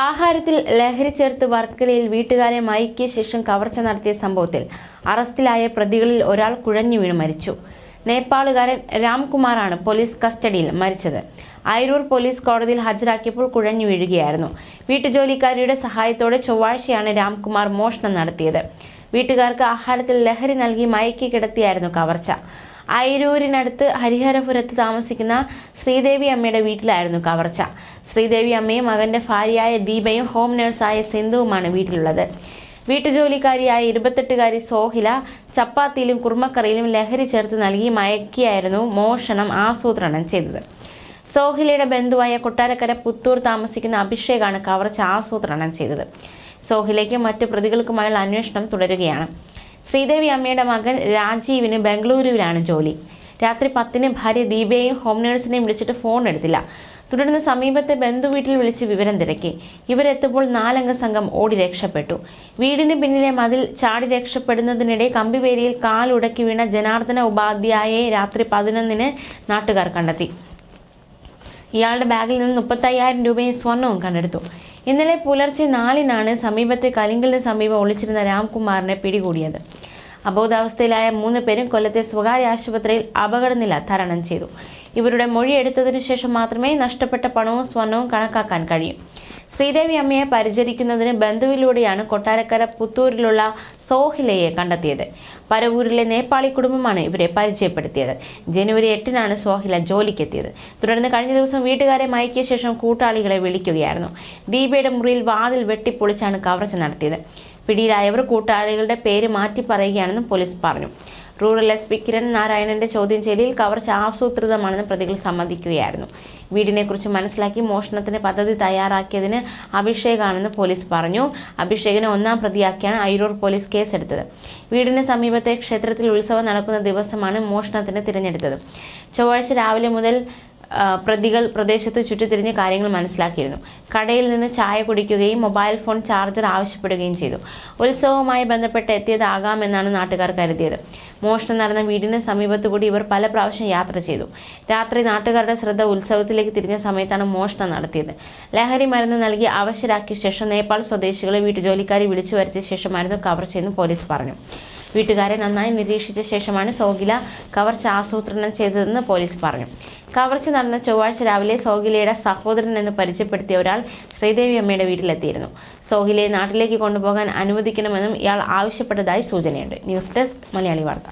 ആഹാരത്തിൽ ലഹരി ചേർത്ത് വർക്കലയിൽ വീട്ടുകാരെ മയക്കിയ ശേഷം കവർച്ച നടത്തിയ സംഭവത്തിൽ അറസ്റ്റിലായ പ്രതികളിൽ ഒരാൾ കുഴഞ്ഞു വീണ് മരിച്ചു. നേപ്പാളുകാരൻ രാംകുമാറാണ് പോലീസ് കസ്റ്റഡിയിൽ മരിച്ചത്. അയിരൂർ പോലീസ് കോടതിയിൽ ഹാജരാക്കിയപ്പോൾ കുഴഞ്ഞു വീഴുകയായിരുന്നു. വീട്ടുജോലിക്കാരിയുടെ സഹായത്തോടെ ചൊവ്വാഴ്ചയാണ് രാംകുമാർ മോഷണം നടത്തിയത്. വീട്ടുകാർക്ക് ആഹാരത്തിൽ ലഹരി നൽകി മയക്കി കിടത്തിയായിരുന്നു കവർച്ച. അയിരൂരിനടുത്ത് ഹരിഹരപുരത്ത് താമസിക്കുന്ന ശ്രീദേവി അമ്മയുടെ വീട്ടിലായിരുന്നു കവർച്ച. ശ്രീദേവി അമ്മയും മകന്റെ ഭാര്യയായ ദീപയും ഹോം നഴ്സായ സിന്ധുവുമാണ് വീട്ടിലുള്ളത്. വീട്ടുജോലിക്കാരിയായ 28-കാരി സോഹില ചപ്പാത്തിയിലും കുറുമക്കറിയിലും ലഹരി ചേർത്ത് നൽകി മയക്കിയായിരുന്നു മോഷണം ആസൂത്രണം ചെയ്തത്. സോഹിലയുടെ ബന്ധുവായ കൊട്ടാരക്കര പുത്തൂർ താമസിക്കുന്ന അഭിഷേകാണ് കവർച്ച ആസൂത്രണം ചെയ്തത്. സോഹിലയ്ക്കും മറ്റ് പ്രതികൾക്കുമായുള്ള അന്വേഷണം തുടരുകയാണ്. ശ്രീദേവി അമ്മയുടെ മകൻ രാജീവിന് ബംഗളൂരുവിലാണ് ജോലി. രാത്രി 10-ന് ഭാര്യ ദീപയെയും ഹോം നഴ്സിനെയും വിളിച്ചിട്ട് ഫോൺ എടുത്തില്ല. തുടർന്ന് സമീപത്തെ ബന്ധുവീട്ടിൽ വിളിച്ച് വിവരം തിരക്കി. ഇവരെത്തുമ്പോൾ 4-അംഗ സംഘം ഓടി രക്ഷപ്പെട്ടു. വീടിന് പിന്നിലെ മതിൽ ചാടി രക്ഷപ്പെടുന്നതിനിടെ കമ്പിവേലിയിൽ കാലുടക്കി വീണ ജനാർദ്ദന ഉപാധ്യായയെ രാത്രി 11-ന് നാട്ടുകാർ കണ്ടെത്തി. ഇയാളുടെ ബാഗിൽ നിന്ന് 35,000 രൂപയും സ്വർണവും കണ്ടെടുത്തു. ഇന്നലെ പുലർച്ചെ 4-നാണ് സമീപത്തെ കലിങ്കലിന് സമീപം ഒളിച്ചിരുന്ന രാംകുമാറിനെ പിടികൂടിയത്. അബോധാവസ്ഥയിലായ 3 പേരും കൊല്ലത്തെ സ്വകാര്യ ആശുപത്രിയിൽ അപകടനില തരണം ചെയ്തു. ഇവരുടെ മൊഴി എടുത്തതിനു ശേഷം മാത്രമേ നഷ്ടപ്പെട്ട പണവും സ്വർണവും കണക്കാക്കാൻ കഴിയൂ. ശ്രീദേവി അമ്മയെ പരിചരിക്കുന്നതിന് ബന്ധുവിലൂടെയാണ് കൊട്ടാരക്കര പുത്തൂരിലുള്ള സോഹിലയെ കണ്ടെത്തിയത്. പരവൂരിലെ നേപ്പാളി കുടുംബമാണ് ഇവരെ പരിചയപ്പെടുത്തിയത്. ജനുവരി 8-നാണ് സോഹില ജോലിക്കെത്തിയത്. തുടർന്ന് കഴിഞ്ഞ ദിവസം വീട്ടുകാരെ മയക്കിയ ശേഷം കൂട്ടാളികളെ വിളിക്കുകയായിരുന്നു. ദീപയുടെ മുറിയിൽ വാതിൽ വെട്ടിപ്പൊളിച്ചാണ് കവർച്ച നടത്തിയത്. പിടിയിലായവർ കൂട്ടാളികളുടെ പേര് മാറ്റി പറയുകയാണെന്നും പോലീസ് പറഞ്ഞു. റൂറൽ എസ്.പി കിരൺ നാരായണന്റെ ചോദ്യം ചെയ്യലിൽ കവർച്ച ആസൂത്രിതമാണെന്ന് പ്രതികൾ സമ്മതിക്കുകയായിരുന്നു. വീടിനെക്കുറിച്ച് മനസ്സിലാക്കി മോഷണത്തിന് പദ്ധതി തയ്യാറാക്കിയതിന് അഭിഷേകാണെന്ന് പോലീസ് പറഞ്ഞു. അഭിഷേകിനെ 1-ാം പ്രതിയാക്കിയാണ് അയിരൂർ പോലീസ് കേസെടുത്തത്. വീടിന് സമീപത്തെ ക്ഷേത്രത്തിൽ ഉത്സവം നടക്കുന്ന ദിവസമാണ് മോഷണത്തിന് തിരഞ്ഞെടുത്തത്. ചൊവ്വാഴ്ച രാവിലെ മുതൽ പ്രതികൾ പ്രദേശത്ത് ചുറ്റിത്തിരിഞ്ഞ് കാര്യങ്ങൾ മനസ്സിലാക്കിയിരുന്നു. കടയിൽ നിന്ന് ചായ കുടിക്കുകയും മൊബൈൽ ഫോൺ ചാർജർ ആവശ്യപ്പെടുകയും ചെയ്തു. ഉത്സവവുമായി ബന്ധപ്പെട്ട് എത്തിയതാകാമെന്നാണ് നാട്ടുകാർ കരുതിയത്. മോഷണം നടന്ന വീടിന് സമീപത്തുകൂടി ഇവർ പല പ്രാവശ്യം യാത്ര ചെയ്തു. രാത്രി നാട്ടുകാരുടെ ശ്രദ്ധ ഉത്സവത്തിലേക്ക് തിരിഞ്ഞ സമയത്താണ് മോഷണം നടത്തിയത്. ലഹരി മരുന്ന് നൽകി അവശരാക്കിയ ശേഷം നേപ്പാൾ സ്വദേശികളെ വീട്ടുജോലിക്കാരി വിളിച്ചു വരുത്തിയ ശേഷമായിരുന്നു കവർച്ചയെന്ന് പോലീസ് പറഞ്ഞു. വീട്ടുകാരെ നന്നായി നിരീക്ഷിച്ച ശേഷമാണ് സോഹില കവർച്ച ആസൂത്രണം ചെയ്തതെന്ന് പോലീസ് പറഞ്ഞു. കവർച്ച നടന്ന ചൊവ്വാഴ്ച രാവിലെ സോഹിലയുടെ സഹോദരൻ എന്ന് പരിചയപ്പെടുത്തിയ ഒരാൾ ശ്രീദേവി അമ്മയുടെ വീട്ടിലെത്തിയിരുന്നു. സോഹിലയെ നാട്ടിലേക്ക് കൊണ്ടുപോകാൻ അനുവദിക്കണമെന്നും ഇയാൾ ആവശ്യപ്പെട്ടതായി സൂചനയുണ്ട്. ന്യൂസ് ഡെസ്ക് മലയാളി വാർത്ത.